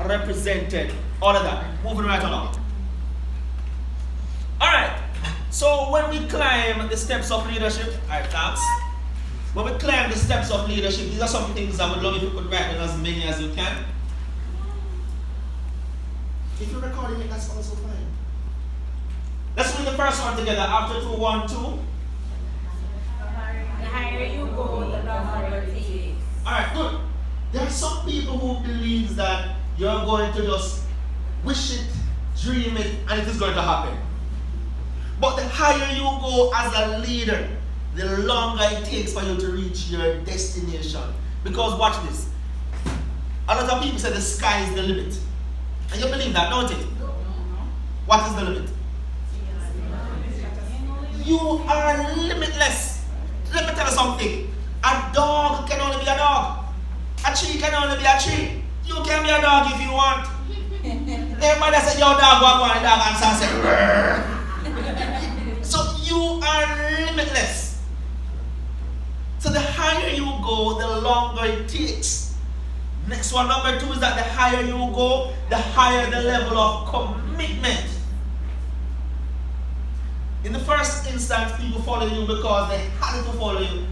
represented, all of that. Moving right along. Alright, so when we climb the steps of leadership, alright, thanks. When we climb the steps of leadership, these are some things I would love if you could write down as many as you can. If you're recording it, that's also fine. Let's read the first one together. After 2, 1, 2. The higher you go, the longer it takes. Alright, good. There are some people who believe that you're going to just wish it, dream it, and it is going to happen. But the higher you go as a leader, the longer it takes for you to reach your destination. Because watch this. A lot of people say the sky is the limit. And you believe that, don't it? What is the limit? You are limitless. Let me tell you something. A dog can only be a dog. A tree can only be a tree. You can be a dog if you want. Everybody said your dog go on, the dog answer say, so you are limitless. So the higher you go, the longer it takes. Next one, number 2, is that the higher you go, the higher the level of commitment. In the first instance, people follow you because they had to follow you.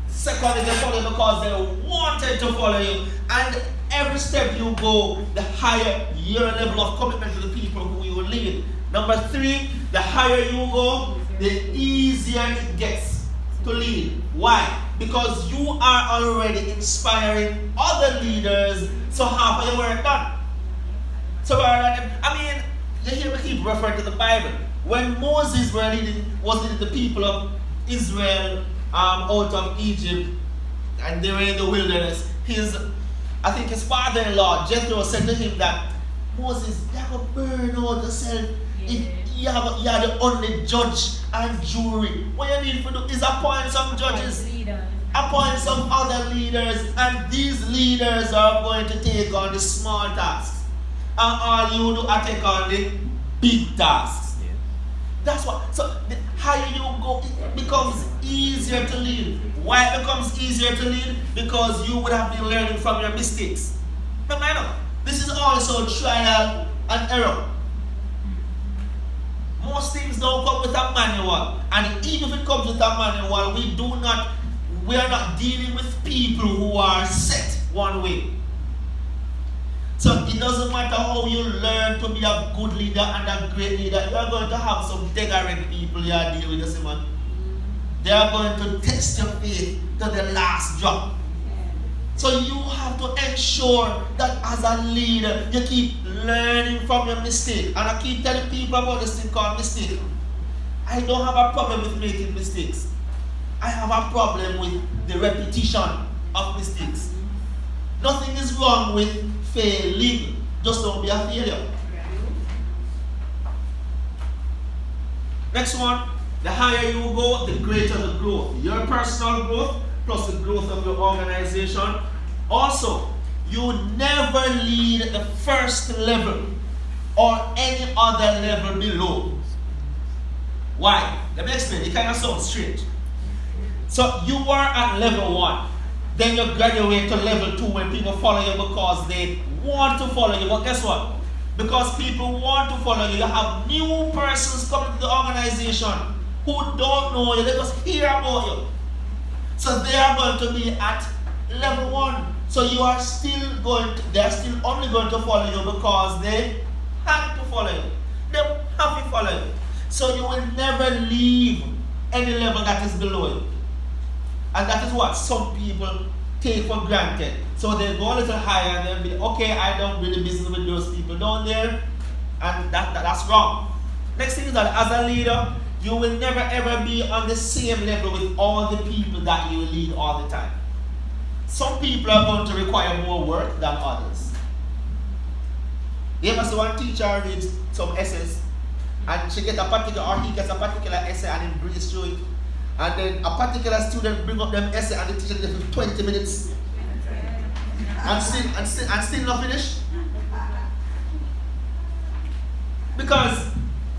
Secondly, they follow you because they wanted to follow you. And every step you go, the higher your level of commitment to the people who you will lead. Number 3, the higher you go, the easier it gets to lead. Why? Because you are already inspiring other leaders, so half of your work done. So I mean, you hear me keep referring to the Bible. When Moses was leading the people of Israel out of Egypt, and they were in the wilderness, I think his father-in-law Jethro said to him that Moses, you have to burn out yourself. If you are the only judge and jury, what you need to do is appoint some judges, appoint some other leaders, and these leaders are going to take on the small tasks, and all you do are take on the big tasks. That's what. So the higher you go, it becomes easier to lead. Why it becomes easier to lead? Because you would have been learning from your mistakes. Remember, this is also trial and error. Most things don't come with a manual, and even if it comes with a manual, we are not dealing with people who are set one way. So it doesn't matter how you learn to be a good leader and a great leader, you are going to have some degraded people you are dealing with, man. They are going to test your faith to the last drop. So you have to ensure that as a leader, you keep learning from your mistake. And I keep telling people about this thing called mistake. I don't have a problem with making mistakes. I have a problem with the repetition of mistakes. Nothing is wrong with failing. Just don't be a failure. Next one, the higher you go, the greater the growth. Your personal growth plus the growth of your organization. Also, you never lead the first level or any other level below. Why? Let me explain. It kind of sounds strange. So you are at level 1. Then you graduate to level 2 when people follow you because they want to follow you. But guess what? Because people want to follow you, you have new persons coming to the organization who don't know you. They just hear about you. So they are going to be at level 1. So you are still they are still only going to follow you because they have to follow you. They have to follow you. So you will never leave any level that is below you. And that is what some people take for granted. So they go a little higher and they'll be, okay, I don't really business with those people down there. And that's wrong. Next thing is that as a leader, you will never ever be on the same level with all the people that you lead all the time. Some people are going to require more work than others. You ever see one teacher reads some essays and she gets a particular, or he gets a particular essay and he breezes through it. And then a particular student bring up them essay and the teacher gives him 20 minutes and still not finish. Because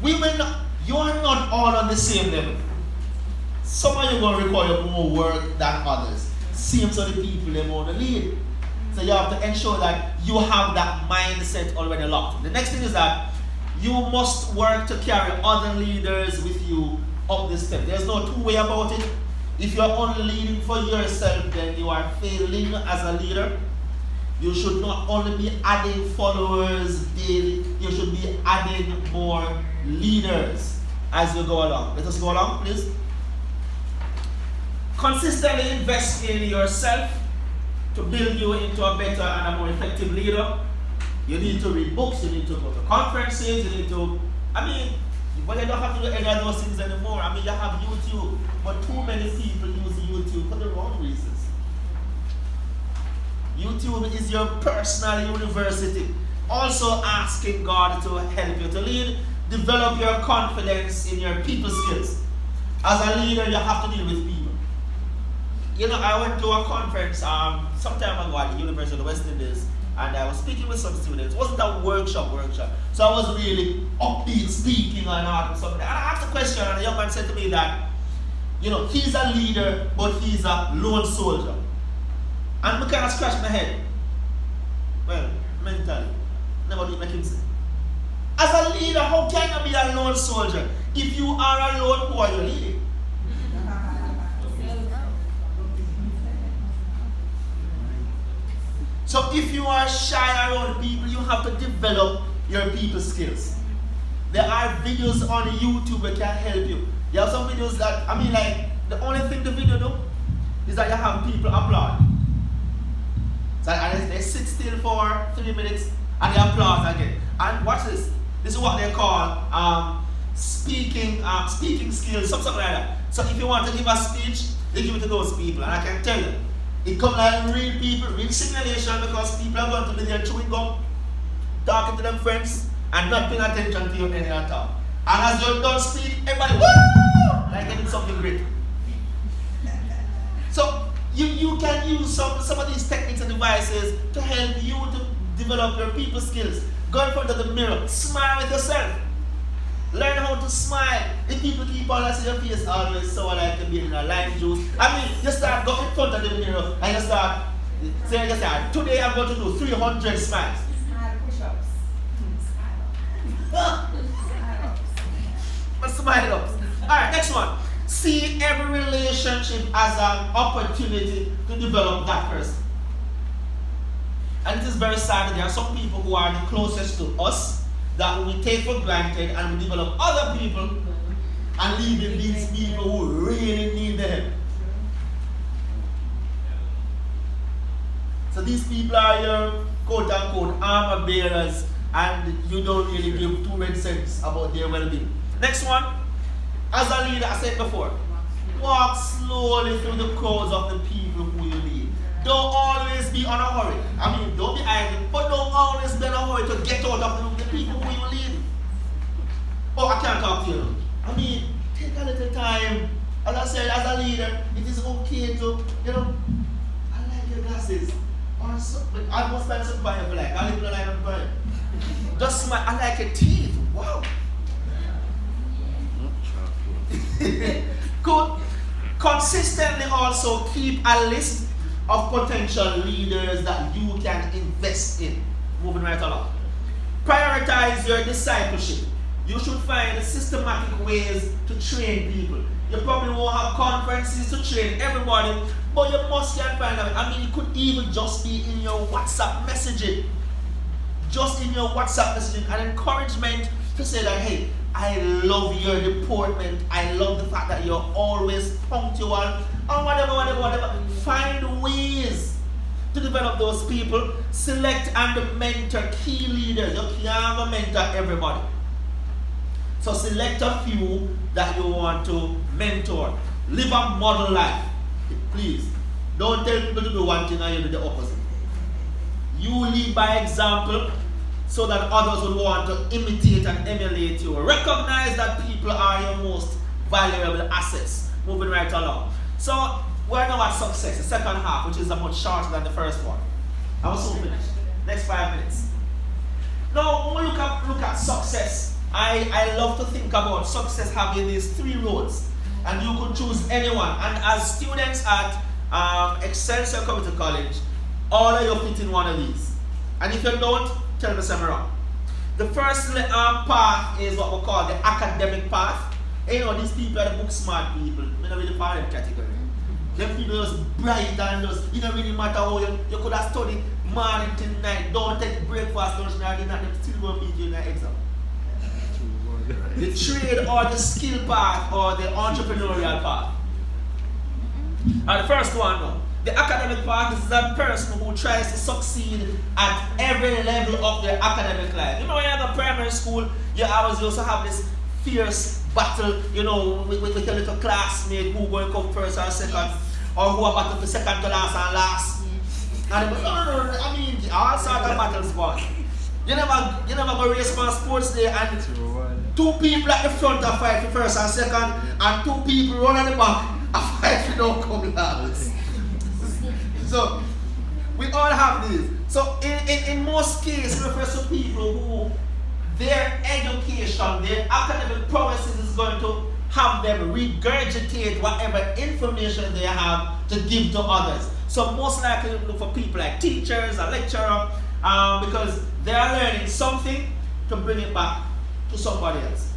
you are not all on the same level. Some of you are going to require more work than others. Same to the people they want to lead. So you have to ensure that you have that mindset already locked. The next thing is that you must work to carry other leaders with you up the step. There's no two way about it. If you're only leading for yourself, then you are failing as a leader. You should not only be adding followers daily, you should be adding more leaders as you go along. Let us go along, please. Consistently invest in yourself to build you into a better and a more effective leader. You need to read books, you need to go to conferences, you need to, but you don't have to do any of those things anymore. You have YouTube, but too many people use YouTube for the wrong reasons. YouTube is your personal university. Also asking God to help you to lead. Develop your confidence in your people skills. As a leader, you have to deal with people. I went to a conference some time ago at the University of the West Indies, and I was speaking with some students. It wasn't a workshop. So I was really upbeat, speaking and all something. And I asked a question, and the young man said to me that, he's a leader, but he's a lone soldier. And I kind of scratched my head. Well, mentally. Never did make him say. As a leader, how can you be a lone soldier? If you are alone, who are you leading? So if you are shy around people, you have to develop your people skills. There are videos on YouTube that can help you. There are some videos that, the only thing the video do is that you have people applaud. So they sit still for 3 minutes and they applaud again. And watch this. This is what they call speaking skills, something like that. So if you want to give a speech, they give it to those people. And I can tell you, it comes like real people, real simulation, because people are going to be there chewing gum, talking to them friends, and not paying attention to you any at all. And as you're done speak, everybody, woo! Like they did something great. So you can use some of these techniques and devices to help you to develop your people skills. Go in front of the mirror, smile with yourself. Learn how to smile. If people keep on see your face always so like to be in a lime juice. You start going in front of the mirror and you start saying, today I'm going to do 300 smiles. Smile push-ups. Smile ups. Alright, next one. See every relationship as an opportunity to develop that person. And it is very sad that there are some people who are the closest to us that we take for granted, and we develop other people and leaving these people who really need the help. So these people are your quote-unquote armor bearers, and you don't really give 2 red cents about their well-being. Next one. As a leader, I said before, walk slowly through the crowds of the people who you lead. Don't always be on a hurry. Don't be idle, but don't always be in a hurry to get out of the people who you lead. Oh, I can't talk to you. Take a little time. As I said, as a leader, it is okay to, I like your glasses. Or something. I must find something by your black. I live in a line of burn. Just smile. I like your teeth. Wow. Good. Consistently also keep a list of potential leaders that you can invest in. Moving right along. Prioritize your discipleship. You should find systematic ways to train people. You probably won't have conferences to train everybody, but you must can find out. It could even just be in your WhatsApp messaging. Just in your WhatsApp messaging, an encouragement to say that, hey, I love your deportment. I love the fact that you're always punctual. Or whatever. Find ways to develop those people. Select and mentor key leaders. You can't mentor everybody. So select a few that you want to mentor. Live a model life. Please. Don't tell people to do one thing and you do the opposite. You lead by example so that others will want to imitate and emulate you. Recognize that people are your most valuable assets. Moving right along. So we're now at success, the second half, which is a much shorter than the first one. I was soon finished. Next 5 minutes. Now, when we look at success, I love to think about success having these 3 roads. And you could choose anyone. And as students at Excelsior Community College, All of you fit in one of these. And if you don't, tell me something wrong. The first path is what we call the academic path. And you know, these people are the book smart people. We don't really fall in category. Them people just bright and just, it don't really matter how you could have studied morning till night, don't take breakfast, lunch, and dinner, them still going to beat you in the exam. The trade or the skill path or the entrepreneurial path. And the first one now, the academic path is that person who tries to succeed at every level of their academic life. You know, when you're in primary school, you always also have this fierce battle, you know, with your little classmate who going to come first or second, or who are battle for second to last and last. And no, I mean, all sorts of battles going. You never go race for sports day and two people at the front are fight for first and second, and two people run at the back and fight for don't come last. So we all have these. So in most cases, it refers to people who their education, their academic prowess is going to have them regurgitate whatever information they have to give to others. So most likely look for people like teachers or lecturer because they are learning something to bring it back to somebody else.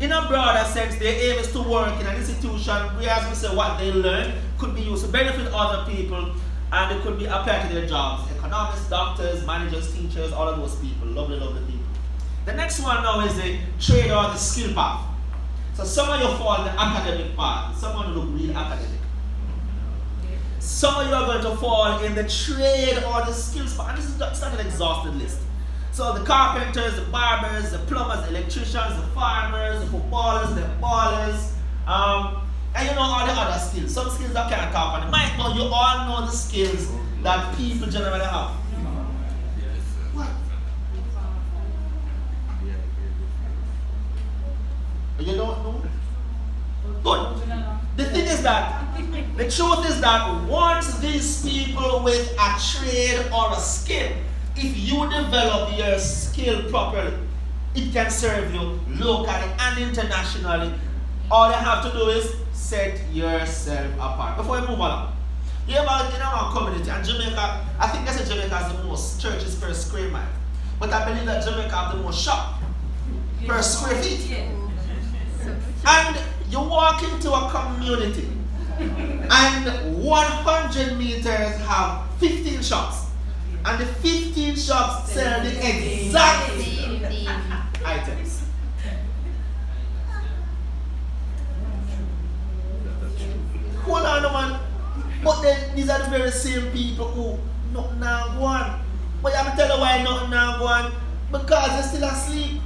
In a broader sense, their aim is to work in an institution where, as we say, what they learn could be used to benefit other people and it could be applied to their jobs. Economists, doctors, managers, teachers, all of those people, lovely, lovely people. The next one now is the trade or the skill path. So some of you fall in the academic path. Some of you look real academic. Some of you are going to fall in the trade or the skills path. And this is not an exhaustive list. So the carpenters, the barbers, the plumbers, the electricians, the farmers, the footballers, the ballers, and you know all the other skills. Some skills I can't talk on the mic, but you all know the skills that people generally have. What? You don't know? Good. The thing is that, the truth is that once these people with a trade or a skill, if you develop your skill properly, it can serve you locally and internationally. All you have to do is set yourself apart. Before we move on, you know, in our community, and Jamaica, I think they say Jamaica has the most churches per square mile. But I believe that Jamaica has the most shop per square feet. And you walk into a community, and 100 meters have 15 shops. And the 15 shops sell the exact items. Hold on, man. But then these are the very same people who nothing now go on. But I'm tell you why nothing now go on. Because they're still asleep.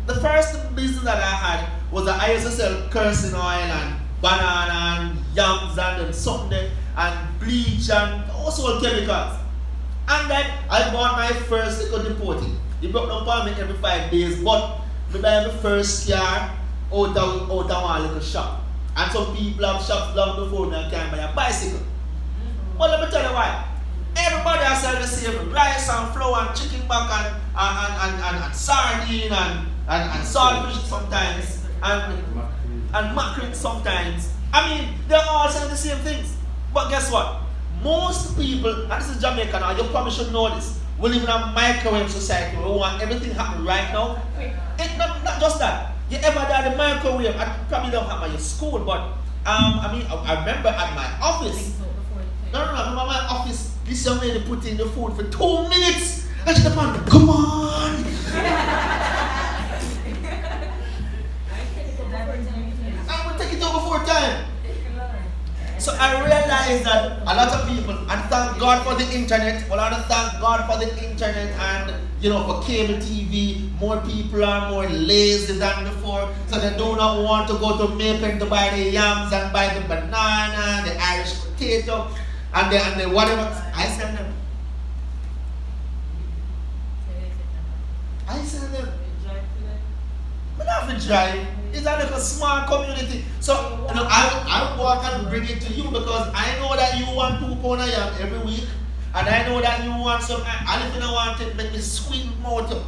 The first business that I had was that I used to sell kerosene oil and banana and yams and something and bleach and also chemicals. And then I bought my first little deporting. It broke down for me every 5 days, but I buy my first car out of one little shop. And some people have shops long before me and can buy a bicycle. But let me tell you why. Everybody has sell the same rice and flour and chicken back and sardine and saltfish sometimes and mackerel sometimes. I mean, they're all selling the same things. But guess what? Most people, and this is Jamaica now, you probably should know this. We live in a microwave society where we want everything happening right now. It's not just that. You ever done the microwave? I probably don't have at your school, but I remember at my office. No, I remember my office, this young lady put in the food for 2 minutes. And she said, come on. I will take it over 4 times. So I realized that a lot of people, and thank God for the internet, well, I want to thank God for the internet and, you know, for cable TV, more people are more lazy than before, so they do not want to go to Maple to buy the yams and buy the banana, the Irish potato, and the whatever. I sell them. I sell them. But I have to drive. It's like a small community. So you know, I walk and bring it to you because I know that you want 2 pounds of yam every week. And I know that you want some. And if you don't want it, make me squeeze more too.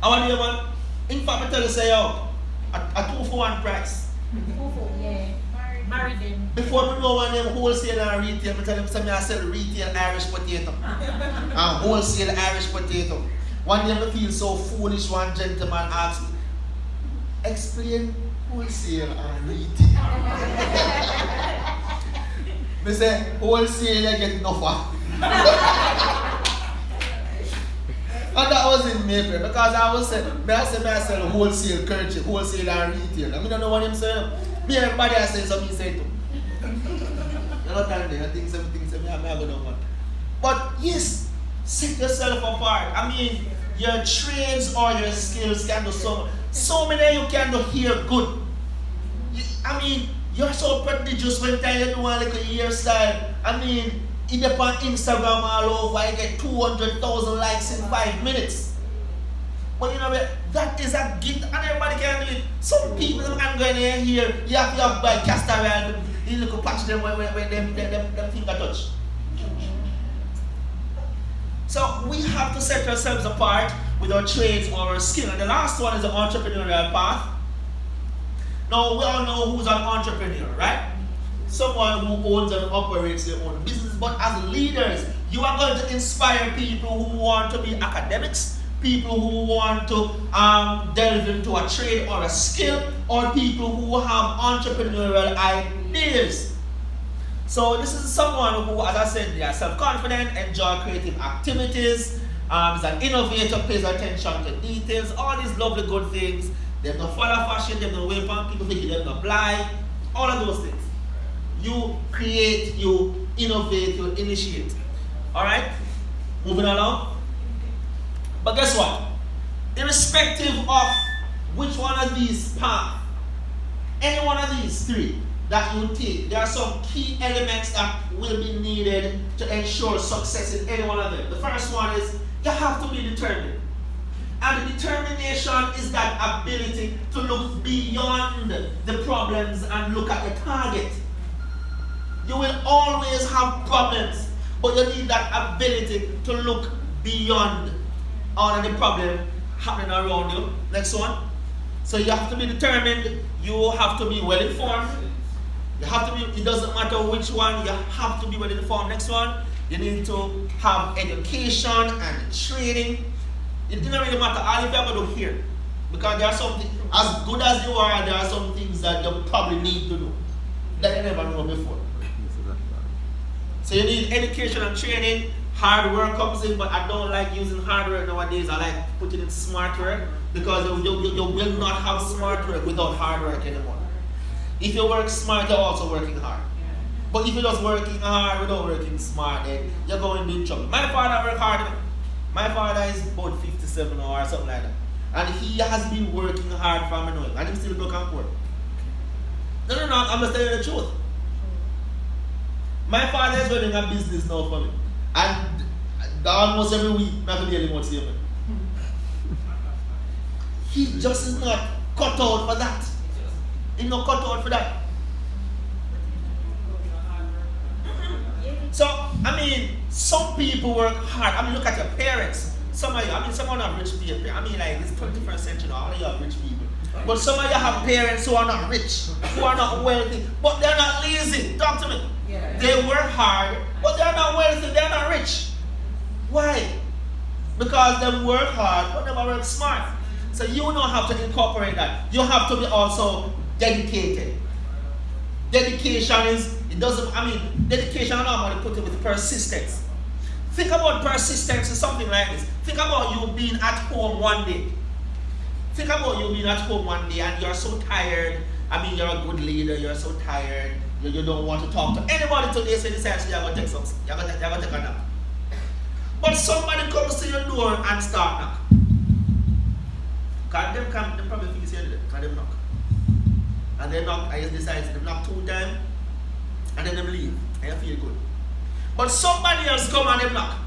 I want you, man. In fact, I tell you, say, yo, a 2 for 1 price. 2 for, yeah. Marry them. Before we know one name wholesale and retail, I tell them something I sell retail Irish potato. And wholesale Irish potato. One day I feel so foolish, one gentleman asked me, explain wholesale and retail. I say, wholesale I get enough. And that was in Maple because I sell wholesale kerchief, wholesale and retail. I don't know what him say. Me everybody I say something say too. You know what I think something I'm not gonna want. But yes, set yourself apart. I mean, your trades or your skills can do so many you can do here good. I mean, you're so prodigious when you do a little hairstyle. I mean, in the Instagram all over, you get 200,000 likes in 5 minutes. But you know that is a gift and everybody can do it. Some people can go in here, you have to buy castor oil, you look patch them when them finger touch. So we have to set ourselves apart with our trades or our skill. And the last one is the entrepreneurial path. Now we all know who's an entrepreneur, right? Someone who owns and operates their own business. But as leaders, you are going to inspire people who want to be academics, people who want to delve into a trade or a skill, or people who have entrepreneurial ideas. So this is someone who, as I said, they are self-confident, enjoy creative activities, is an innovator, pays attention to details, all these lovely good things. They don't follow fashion, they don't wait on people thinking they don't apply, all of those things. You create, you innovate, you initiate. Alright? Moving along. But guess what? Irrespective of which one of these paths, any one of these three that you take, there are some key elements that will be needed to ensure success in any one of them. The first one is you have to be determined. And the determination is that ability to look beyond the problems and look at the target. You will always have problems, but you need that ability to look beyond all of the problems happening around you. Next one. So you have to be determined, you have to be well informed. You have to be, it doesn't matter which one, you have to be well informed. Next one, you need to have education and training. It doesn't really matter all if you have to do here. Because there are some things, as good as you are, there are some things that you probably need to do that you never know before. So you need education and training. Hard work comes in, but I don't like using hard work nowadays. I like putting in smart work because you will not have smart work without hard work anymore. If you work smart, you're also working hard. But if you're just working hard without working smart, then you're going to be in trouble. My father worked hard. My father is about 57 or something like that. And he has been working hard from annoying. And he still go and work. No, I'm just telling you the truth. My father is running a business now for me. And almost every week, I have to be able to see him. He just is not cut out for that. He's not cut out for that. So, I mean, some people work hard. I mean, look at your parents. Some of you, I mean, some of them have rich people. I mean, like, it's 21st century now. All of you have rich people. But some of you have parents who are not rich, who are not wealthy, but they're not lazy. Talk to me. Yeah. They work hard, but they're not wealthy, they're not rich. Why? Because they work hard, but they work smart. So you don't have to incorporate that. You have to be also dedicated. Dedication is, it doesn't, I mean, dedication, I know I'm going to put it with persistence. Think about persistence in something like this. Think about you being at home one day. Think about you being at home one day and you're so tired. I mean, you're a good leader, you're so tired. You don't want to talk to anybody today, so you decide you're going to take something. You're going to take a nap. But somebody comes to your door and start knock. Because them probably think you're there, because they knock. And they knock, and you decide to knock 2 times, and then they leave, and you feel good. But somebody else come and they knock.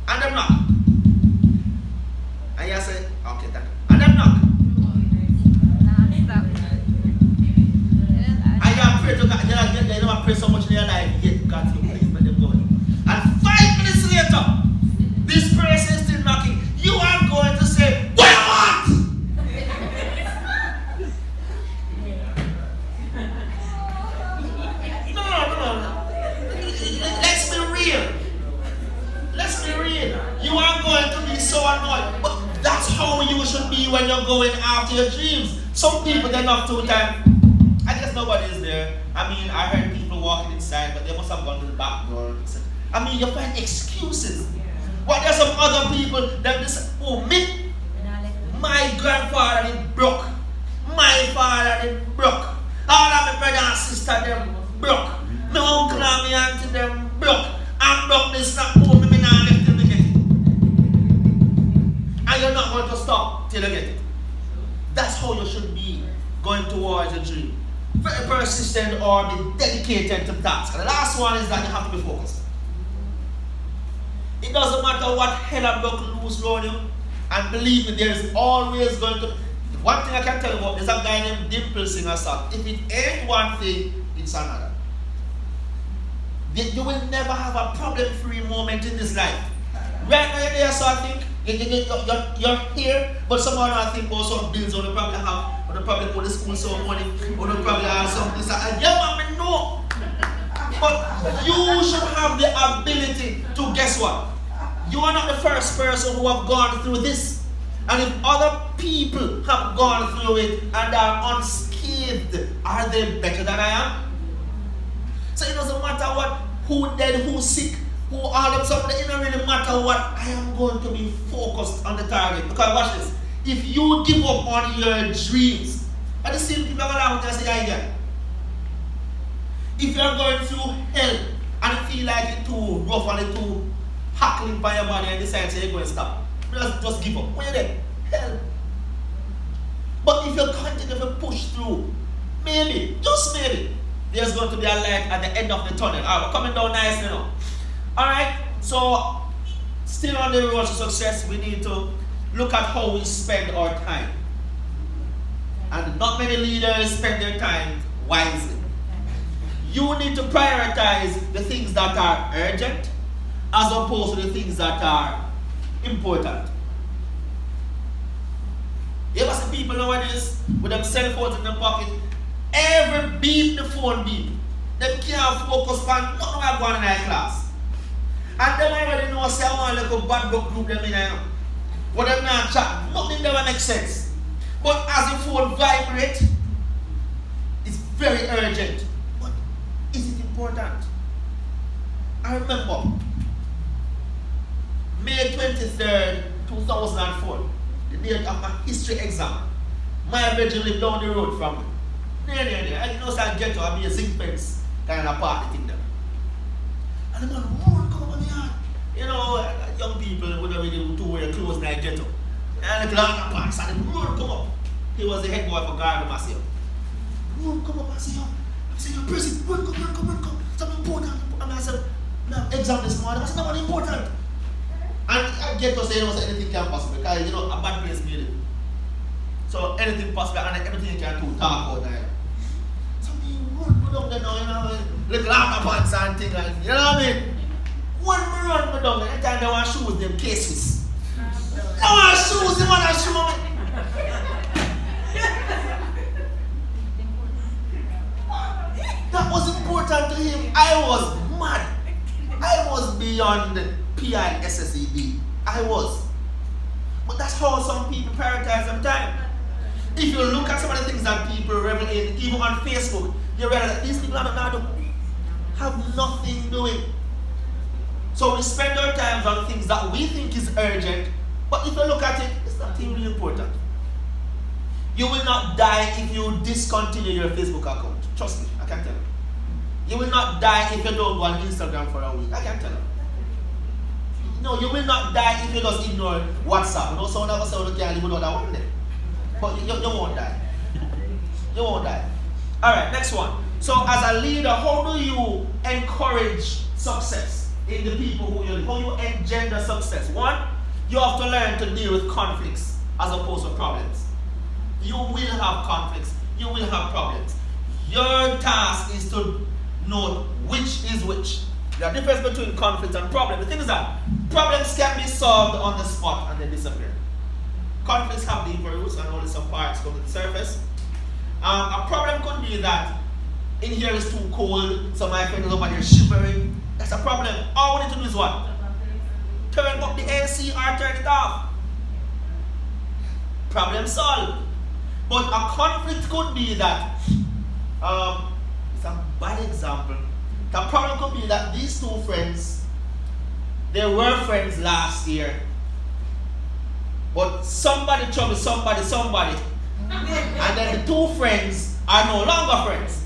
And they knock. And you say, okay, thank you. And they knock. And you pray to God, they never pray so much in their life, yet God will please let them go. And 5 minutes later, this person is still knocking. You are going to say, what? you're going after your dreams. Some people, they're not too time. I guess nobody is there. I mean, I heard people walking inside, but they must have gone to the back door. I mean, you find excuses. But there's some other people that just, oh, me, my grandfather did broke. My father did broke. All of my brother and sister, them broke. My uncle and my auntie, them broke. I'm broke, this not home, me now left till me get it. And you're not going to stop till you get it. That's how you should be going towards your dream. Very persistent or be dedicated to tasks. And the last one is that you have to be focused. It doesn't matter what hell I'm going to lose around you. And believe me, there is always going to. One thing I can tell you about, there's a guy named Dimple Singer Song. If it ain't one thing, it's another. You will never have a problem-free moment in this life. Right now you're there, so I think you're here, but someone I think also some bills, or they probably have, or they probably go to school some money, or they probably have something. And yeah, man, no. But you should have the ability to, guess what? You are not the first person who have gone through this. And if other people have gone through it and are unscathed, are they better than I am? So it doesn't matter what, who dead, who sick, who all of something, it doesn't really matter what. I am going to be focused on the target. Because watch this. If you give up on your dreams, and the same people are going to say again. If you're going through hell and feel like it's too rough and it's too hackling by your body and decide to you're going to stop, just give up. When you're there, hell. But if you continue to push through, maybe, just maybe, there's going to be a light at the end of the tunnel. Alright, we're coming down nicely now. Alright, so still on the road to success, we need to look at how we spend our time. And not many leaders spend their time wisely. You need to prioritize the things that are urgent as opposed to the things that are important. You ever see people nowadays with them cell phones in their pocket? Every beep the phone beep. They can't focus on nothing like going in their class. And they already know say I want like a bad book group them in there. What them not chat, nothing never makes sense. But as the phone vibrates, it's very urgent. But is it important? I remember May 23rd, 2004, the day of my history exam. My bedroom lived down the road from me. Near. I didn't know so I get to be a zinc fence kind of party thing there. And the man, come up on the yard. You know, young people would have really to wear clothes in the ghetto. And the long pants and the road come up. He was the head boy for Garden myself. Road come up and say, I say, you're president, come. Something important. And I said, no, exam this morning. I said, no, important. And I get to say, anything can possible because, you know, a bad place made it. So anything possible and everything you can do, talk about that. So me run down there now, you know, little pants and things like, you know what I mean? One me run down there, anytime they want shoes, them cases. They want shoes, they want to show me. That was important to him. I was mad. I was beyond PI and SSED. I was. But that's how some people prioritize their time. If you look at some of the things that people revel in, even on Facebook, you realize that these people have nothing doing. So we spend our time on things that we think is urgent, but if you look at it, it's nothing really important. You will not die if you discontinue your Facebook account. Trust me, I can tell you. You will not die if you don't go on Instagram for a week. I can tell you. No, you will not die if you just ignore WhatsApp. You know, someone ever say you can't live without that one day. But you won't die. You won't die. Alright, next one. So as a leader, how do you encourage success in the people who you lead? How do you engender success? One, you have to learn to deal with conflicts as opposed to problems. You will have conflicts. You will have problems. Your task is to know which is which. The difference between conflict and problem. The thing is that problems can be solved on the spot and they disappear. Conflicts have deeper roots and only some parts come to the surface. A problem could be that in here is too cold, so my friend is over there shivering. That's a problem. All we need to do is what? Turn up the AC or turn it off. Problem solved. But a conflict could be that, it's a bad example. The problem could be that these two friends, they were friends last year. But somebody troubled somebody. And then the two friends are no longer friends.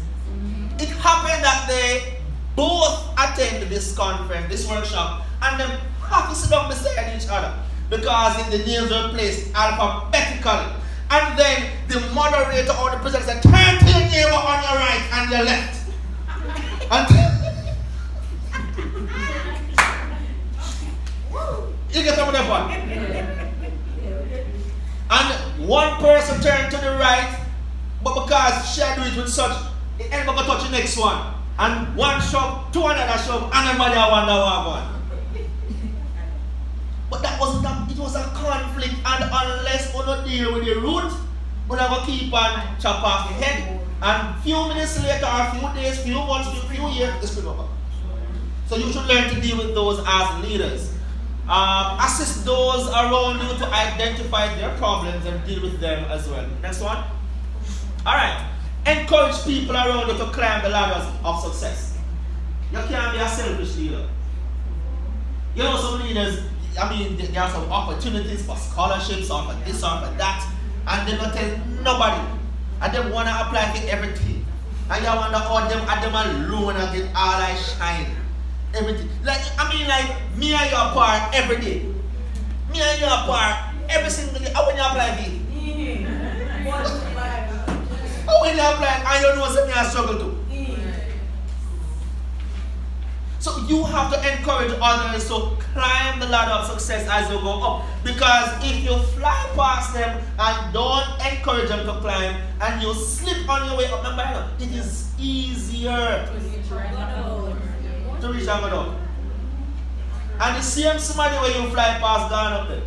It happened that they both attended this conference, this workshop, and they have to sit down beside each other because the names were placed alphabetically. And then the moderator or the presenter said, turn to your neighbor on your right and your left. And you get some of that one. And one person turned to the right, but because she had do it with such, it ended up touch the next one. And one shove to another shove, and everybody wonder what one. But that wasn't it was a conflict, and unless we don't deal with the root, we're going to keep on chop off the head. And few minutes later, a few days, few months, few years, it's been over. So you should learn to deal with those as leaders. Assist those around you to identify their problems and deal with them as well. Next one. Alright. Encourage people around you to climb the ladders of success. You can't be a selfish leader. You know, some leaders, there are some opportunities for scholarships or for this or for that, and they don't tell nobody. And they want to apply for everything. And you wonder how them alone and get all I shine. Everything. Like me and you apart every day. Me and you apart every single day. How when you apply for it? How when you apply and you know something I struggle to? So you have to encourage others to climb the ladder of success as you go up. Because if you fly past them and don't encourage them to climb and you slip on your way up, remember, it is easier to reach and go down. And the same somebody where you fly past down up there.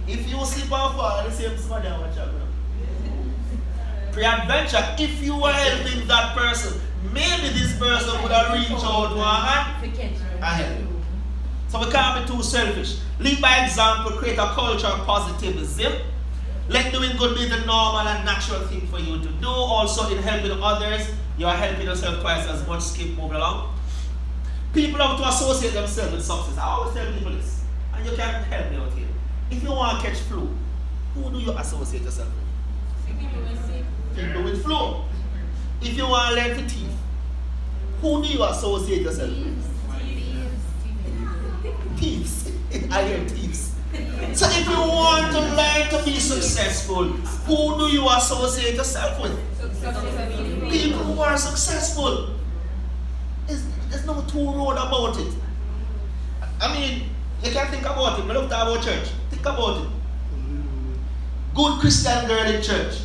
If you slip and fall, the same somebody will watch out. Pre-adventure, if you were helping that person, maybe this person would have reached out to a hand and help you. So we can't be too selfish. Lead by example, create a culture of positivism. Let doing good be the normal and natural thing for you to do. Also in helping others, you are helping yourself twice as much. Keep moving along. People have to associate themselves with success. I always tell people this, and you can help me out here. If you want to catch flu, who do you associate yourself with? People with flu. If you want to learn to thief, who do you associate yourself with? Thieves. I hear thieves. So if you want to learn to be successful, who do you associate yourself with? People who are successful. There's no two road about it. You can think about it. We look about church. Think about it. Good Christian girl in church.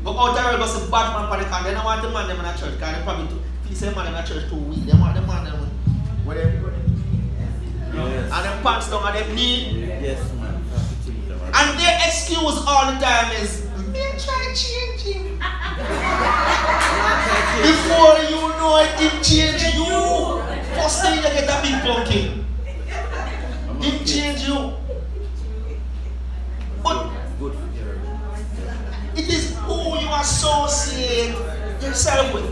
But out there, go see bad man for the car. They don't want the man them in a church. Because they probably feel the man in a church too weak. They want the man them where they go. Yes. And them pants down and them knee. Yes, man. And their excuse all the time is, me try to change him. Before you know it, him change you. First thing you get a big pumpkin. Him change you. But it is who you associate yourself with.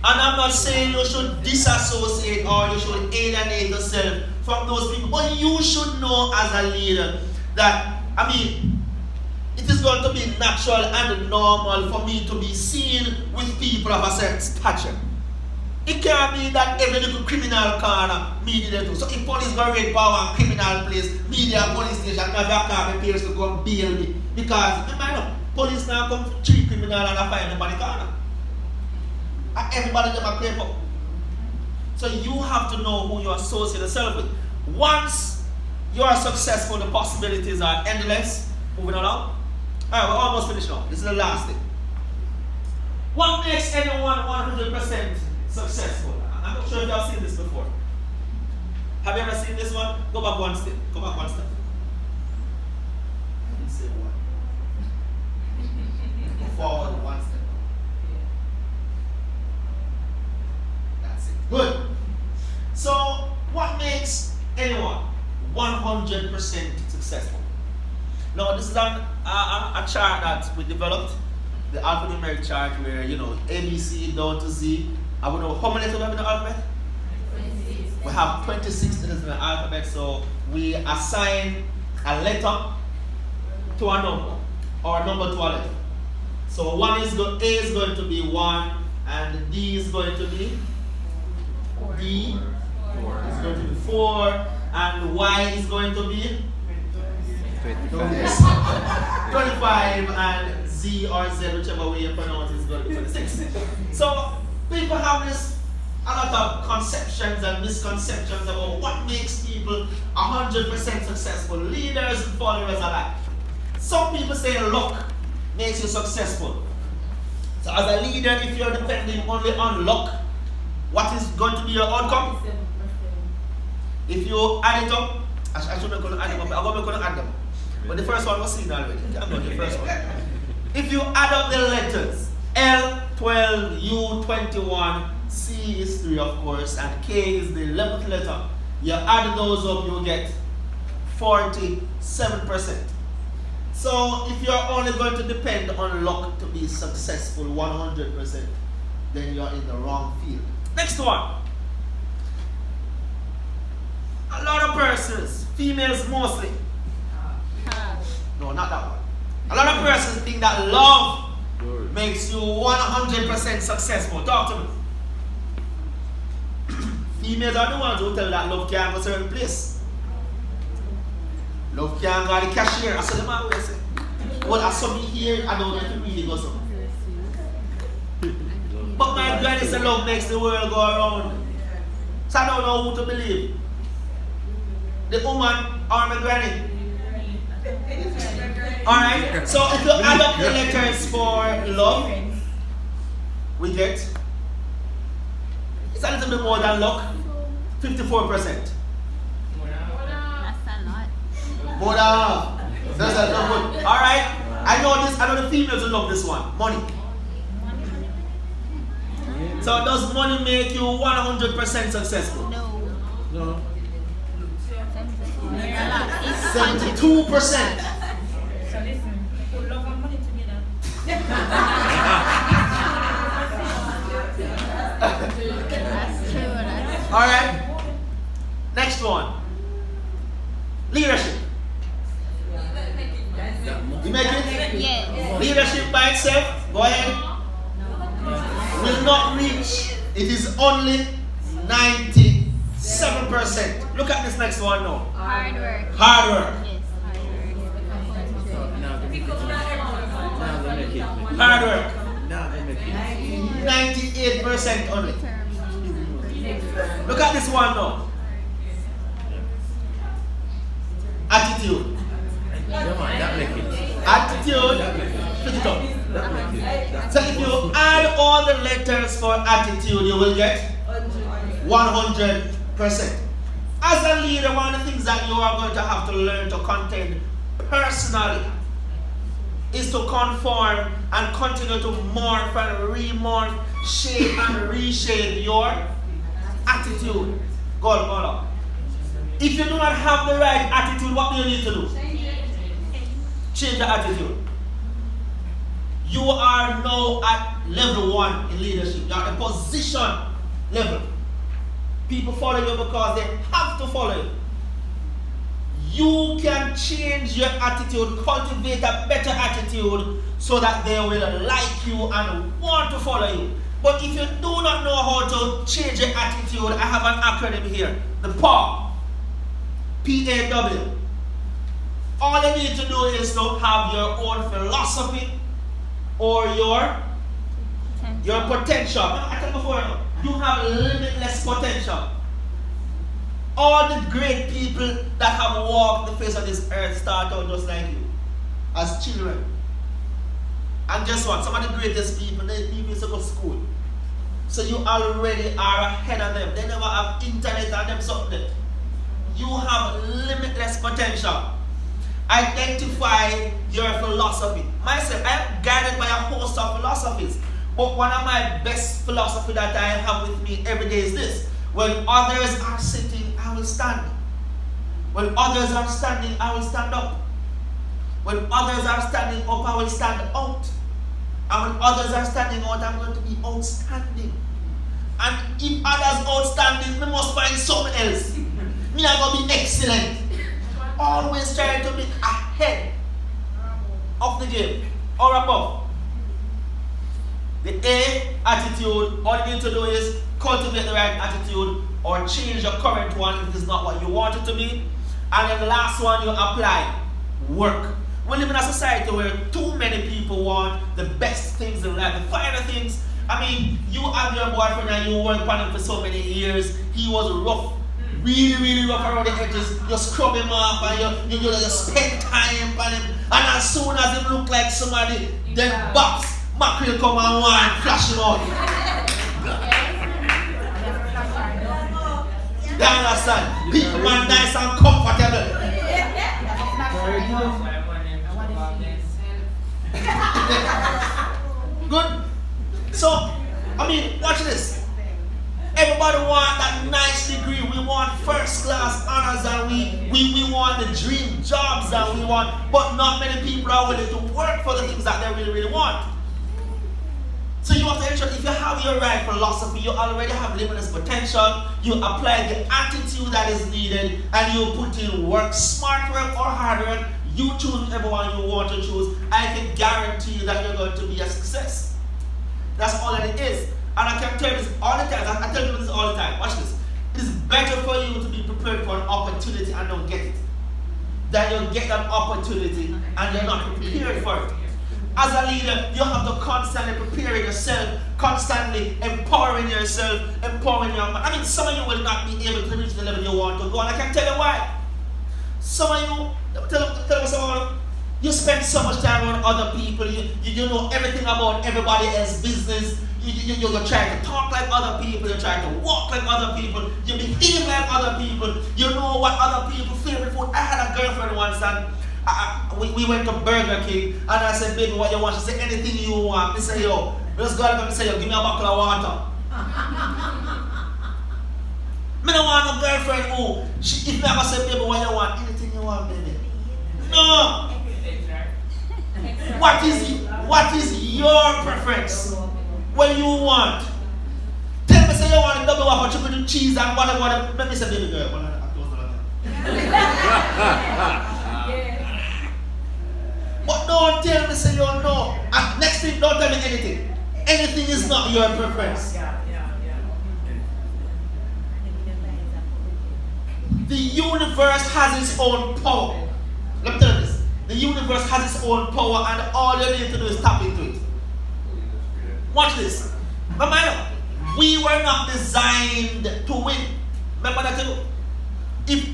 And I'm not saying you should disassociate or you should alienate yourself from those people. But you should know as a leader that, it is going to be natural and normal for me to be seen with people of a certain stature. It can't be that every little criminal corner, me there too. So if police go raid power and criminal place, media police station, I have a car appears to go and bail me. Because, remember, police now come to treat criminal and I find them by the corner. And everybody them a creep up. So you have to know who you associate yourself with. Once you are successful, the possibilities are endless. Moving along. Alright, we're almost finished now. This is the last thing. What makes anyone 100% successful? I'm not sure if you have seen this before. Have you ever seen this one? Go back one step. Go back one step. Let me say one. Go forward one step. That's it. Good. So, what makes anyone 100% successful? No, this is a chart that we developed, the alphanumeric chart where, you know, ABC down to Z. I don't know how many letters we have in the alphabet? 26. We have 26 letters in the alphabet, so we assign a letter to a number, or a number to a letter. So A is going to be 1, and D is going to be D is going to be 4, and Y is going to be 25, and Z or Z, whichever way you pronounce it, is going to be 26. So people have a lot of conceptions and misconceptions about what makes people 100% successful, leaders and followers alike. Some people say luck makes you successful. So as a leader, if you're depending only on luck, what is going to be your outcome? If you add it up, I shouldn't going to add them up, I'm going to add them. But the first one was seen already. I'm not the first one. If you add up the letters, L, 12, U, 21, C is 3 of course, and K is the 11th letter. You add those up, you get 47%. So if you're only going to depend on luck to be successful 100%, then you're in the wrong field. Next one. A lot of persons, females mostly. No, not that one. A lot of persons think that love makes you 100% successful. Talk to me. Females are the ones who tell that love can't go to a certain place. Love can't go to the cashier. I said, the man will say, well, I saw me here, I don't get to really go somewhere. But my granny said love makes the world go around. So I don't know who to believe. The woman or my granny. Alright, so if you add up the letters for love, we get, it's a little bit more than luck, 54%. That's a lot. More than half. That's not good. Alright, I know the females will love this one, money. So does money make you 100% successful? No. No. 72%. So listen, put love and money together. That's true. Alright, next one. Leadership. You make it? Yeah. Leadership by itself, go ahead, will not reach. It is only 97%. Look at this next one now. Hard work. Hard work. Yes, Hard work. hard work. 98% only. Look at this one now. Attitude. Attitude. Pick it up. So if you add all the letters for attitude, you will get 100%. As a leader, one of the things that you are going to have to learn to contend personally is to conform and continue to morph and remorph, shape and reshape your attitude. Go on. If you do not have the right attitude, what do you need to do? Change the attitude. You are now at level 1 in leadership. You are at the position level. People follow you because they have to follow you. You can change your attitude, cultivate a better attitude so that they will like you and want to follow you. But if you do not know how to change your attitude, I have an acronym here. The PAW. P-A-W. All you need to do is to have your own philosophy or your potential. I told you before, you have limitless potential. All the great people that have walked the face of this earth start out just like you, as children. And guess what? Some of the greatest people, they even used to go to school. So you already are ahead of them. They never have internet and them something. You have limitless potential. Identify your philosophy. Myself, I am guided by a host of philosophies. But one of my best philosophy that I have with me every day is this. When others are sitting, I will stand. When others are standing, I will stand up. When others are standing up, I will stand out. And when others are standing out, I'm going to be outstanding. And if others outstanding, we must find someone else. Me are going to be excellent. Always trying to be ahead of the game or above. The A attitude, all you need to do is cultivate the right attitude or change your current one if it is not what you want it to be. And then the last one, you apply work. We live in a society where too many people want the best things in life, the finer things. I mean, you have your boyfriend and you work on him for so many years. He was rough, really rough around the edges. You scrub him off and you spend time on him. And as soon as he look like somebody, then box, mackerel come and wine, flash him out. You understand? People man nice and comfortable. Good. So, I mean, watch this. Everybody want that nice degree. We want first class honors and we want the dream jobs that we want, but not many people are willing to work for the things that they really want. So you have to ensure if you have your right philosophy, you already have limitless potential, you apply the attitude that is needed, and you put in work, smart work or hard work, you choose whichever one you want to choose, I can guarantee you that you're going to be a success. That's all that it is. And I can tell you this all the time. I tell people this all the time. Watch this. It is better for you to be prepared for an opportunity and don't get it than you get an opportunity and you're not prepared for it. As a leader, you have to constantly prepare yourself, constantly empowering yourself, empowering your mind. I mean, some of you will not be able to reach the level you want to go, and I can tell you why. Some of you, tell me someone, you spend so much time on other people, you know everything about everybody else's business, you try to talk like other people, you try to walk like other people, you behave like other people, you know what other people favorite food. I had a girlfriend once and we went to Burger King and I said, baby, what you want? She said, anything you want. I say, yo, let's go and say, yo, give me a bottle of water. I don't want a girlfriend who, if me ever say, baby, what you want? Anything you want, baby. No. What is your preference? What you want? Tell me, say you want a double whopper, chicken and cheese and whatever. Let me say, baby girl. But don't tell me, say you know. And next thing, don't tell me anything. Anything is not your preference. The universe has its own power. Let me tell you this. The universe has its own power and all you need to do is tap into it. Watch this. Remember, we were not designed to win. Remember that too? If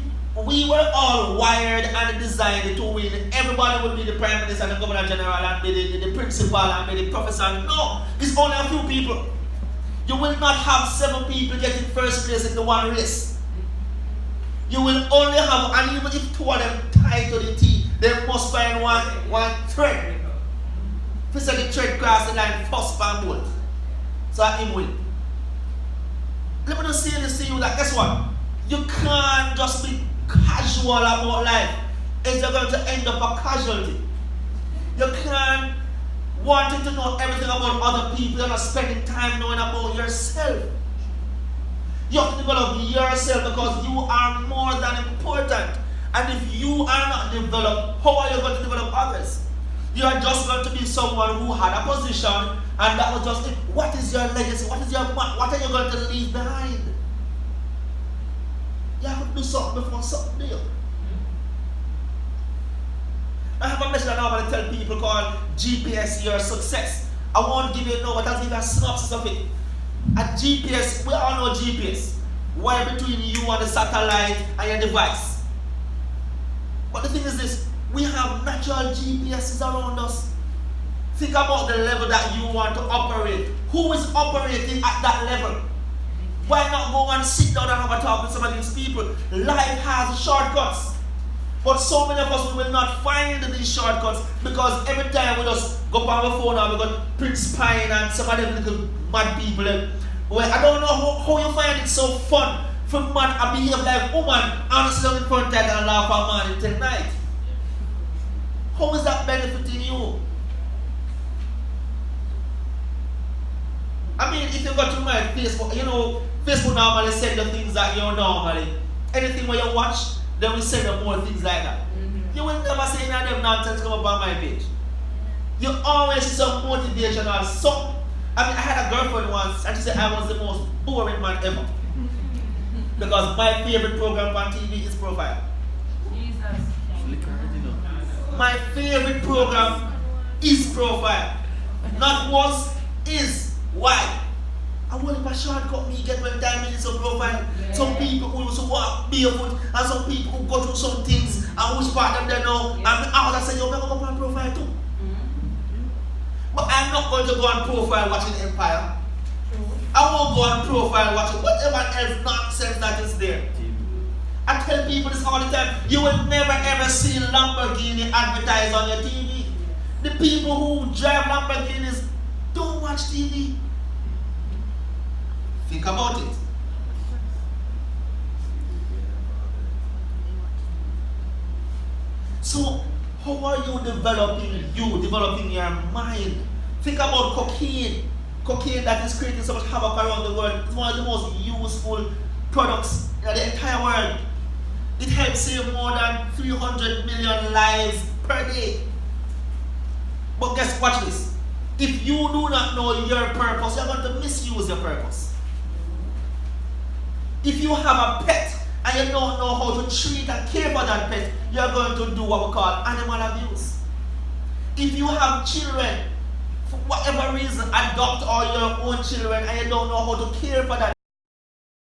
we were all wired and designed to win, everybody would be the Prime Minister and the Governor General and be the principal and be the professor. No, it's only a few people. You will not have 7 people getting first place in the one race. You will only have, and even if 2 of them tie to the T, they must find one thread. If you say the thread cross the line, first by both. So him win. Let me just say this to you that guess what? You can't just be casual about life. It's you're going to end up a casualty. You can't wanting to know everything about other people. You're not spending time knowing about yourself. You have to develop yourself because you are more than important. And if you are not developed, how are you going to develop others? You are just going to be someone who had a position and that was just it. What is your legacy? What are you going to leave behind? You have to do something before something new. I have a message I normally tell people called GPS Your Success. I won't give you no, but I'll give you a synopsis of it. A GPS, we all know GPS. Wire between you and the satellite and your device. But the thing is this, we have natural GPSs around us. Think about the level that you want to operate. Who is operating at that level? Why not go and sit down and have a talk with some of these people? Life has shortcuts. But so many of us will not find these shortcuts because every time we just go on our phone and we got Prince Pine and some of them little mad people. Well, I don't know how you find it so fun for man to behave like woman and sit down in front of that and laugh at man until night. How is that benefiting you? I mean, if you go to my Facebook, you know, Facebook normally send you things that you normally, anything where you watch, they will send you more things like that. You will never see any of them nonsense come up on my page. You always see some motivational something. I mean, I had a girlfriend once and she said I was the most boring man ever. Because my favorite program on TV is Profile. My favorite program is Profile. Not was, is. Why? I want if a shortcut me get 10 minutes of Profile. Some people who used to walk barefoot and some people who go through some things and which part of them they know. And I say, yo, never go on Profile too. But I'm not going to go on Profile watching Empire. I won't go on Profile watching whatever else nonsense that is there. I tell people this all the time. You will never ever see Lamborghini advertised on your TV. The people who drive Lamborghinis don't watch TV. Think about it. So, how are you developing your mind? Think about cocaine. Cocaine that is creating so much havoc around the world. It's one of the most useful products in the entire world. It helps save more than 300 million lives per day. But watch this. If you do not know your purpose, you're going to misuse your purpose. If you have a pet and you don't know how to treat and care for that pet, you're going to do what we call animal abuse. If you have children, for whatever reason, adopt all your own children and you don't know how to care for that